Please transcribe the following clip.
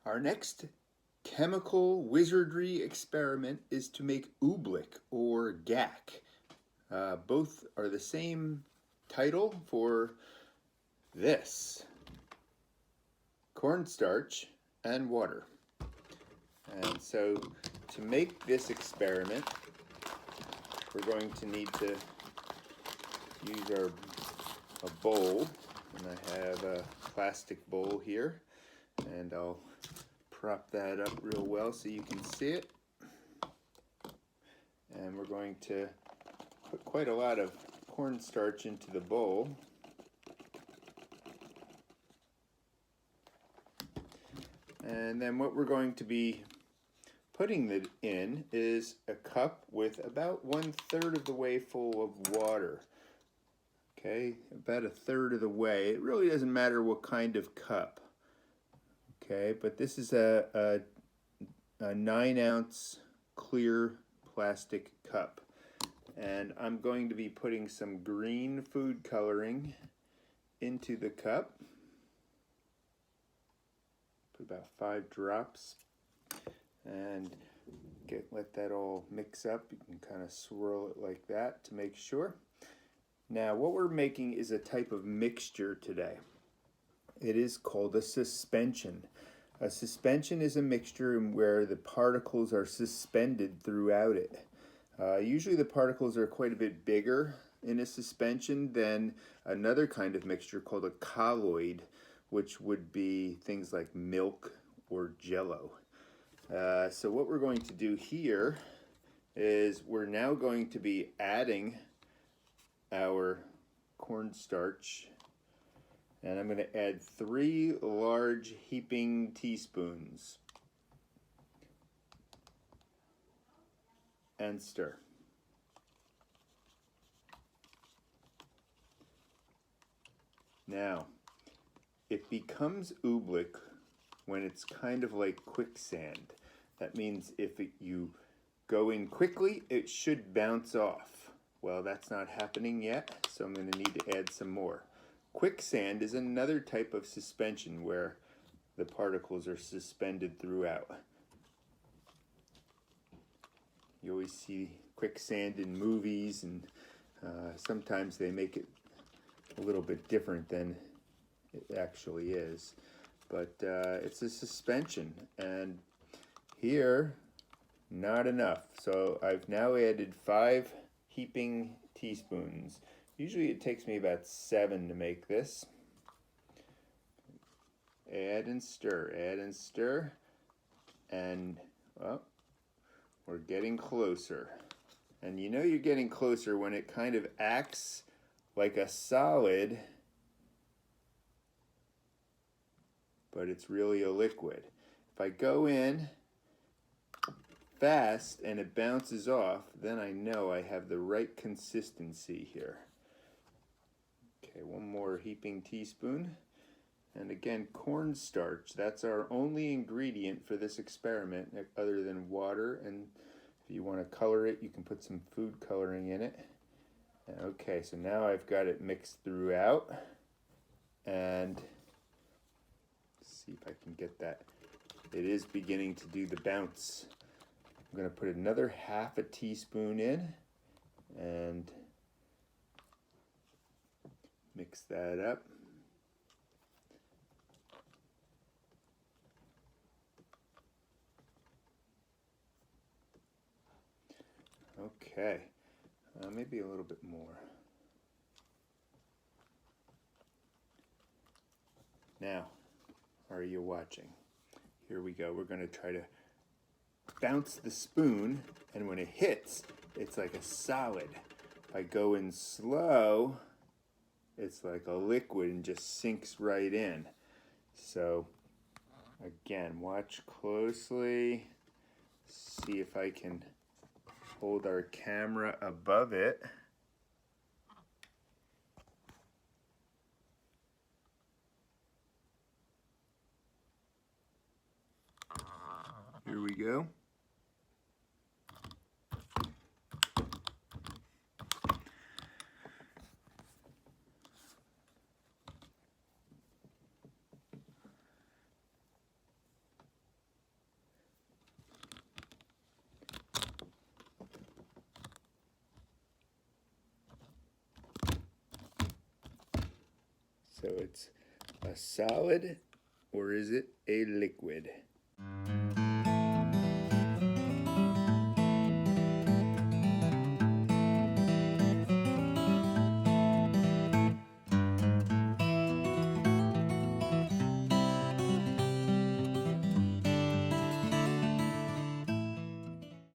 Our next chemical wizardry experiment is to make oobleck or gack. Both are the same title for this: cornstarch and water. And so to make this experiment, we're going to need to use a bowl, and I have a plastic bowl here, and I'll prop that up real well so you can see it. And we're going to put quite a lot of cornstarch into the bowl. And then what we're going to be putting it in is a cup with about 1/3 of the way full of water. Okay, about 1/3 of the way. It really doesn't matter what kind of cup. Okay, but this is a 9-ounce clear plastic cup. And I'm going to be putting some green food coloring into the cup. Put about 5 drops. And let that all mix up. You can kind of swirl it like that to make sure. Now what we're making is a type of mixture today. It is called a suspension. A suspension is a mixture where the particles are suspended throughout it. Usually the particles are quite a bit bigger in a suspension than another kind of mixture called a colloid, which would be things like milk or jello. So what we're going to do here is we're now going to be adding our cornstarch, and I'm going to add 3 large heaping teaspoons and stir. Now, it becomes oobleck when it's kind of like quicksand. That means if you go in quickly, it should bounce off. Well, that's not happening yet, so I'm going to need to add some more. Quicksand is another type of suspension where the particles are suspended throughout. You always see quicksand in movies, and sometimes they make it a little bit different than it actually is. But it's a suspension, and here, not enough. So I've now added 5 heaping teaspoons. Usually it takes me about 7 to make this. Add and stir, and well, we're getting closer. And you know you're getting closer when it kind of acts like a solid, but it's really a liquid. If I go in fast and it bounces off, then I know I have the right consistency here. Okay, 1 more heaping teaspoon. And again, cornstarch, that's our only ingredient for this experiment other than water. And if you want to color it, you can put some food coloring in it. Okay, so now I've got it mixed throughout. And see if I can get that. It is beginning to do the bounce. I'm going to put another 1/2 teaspoon in and mix that up. Okay, maybe a little bit more. Now, are you watching? Here we go. We're going to try to bounce the spoon, and when it hits, it's like a solid. If I go in slow, it's like a liquid and just sinks right in. So again, watch closely. See if I can hold our camera above it. Here we go. So it's a solid or is it a liquid?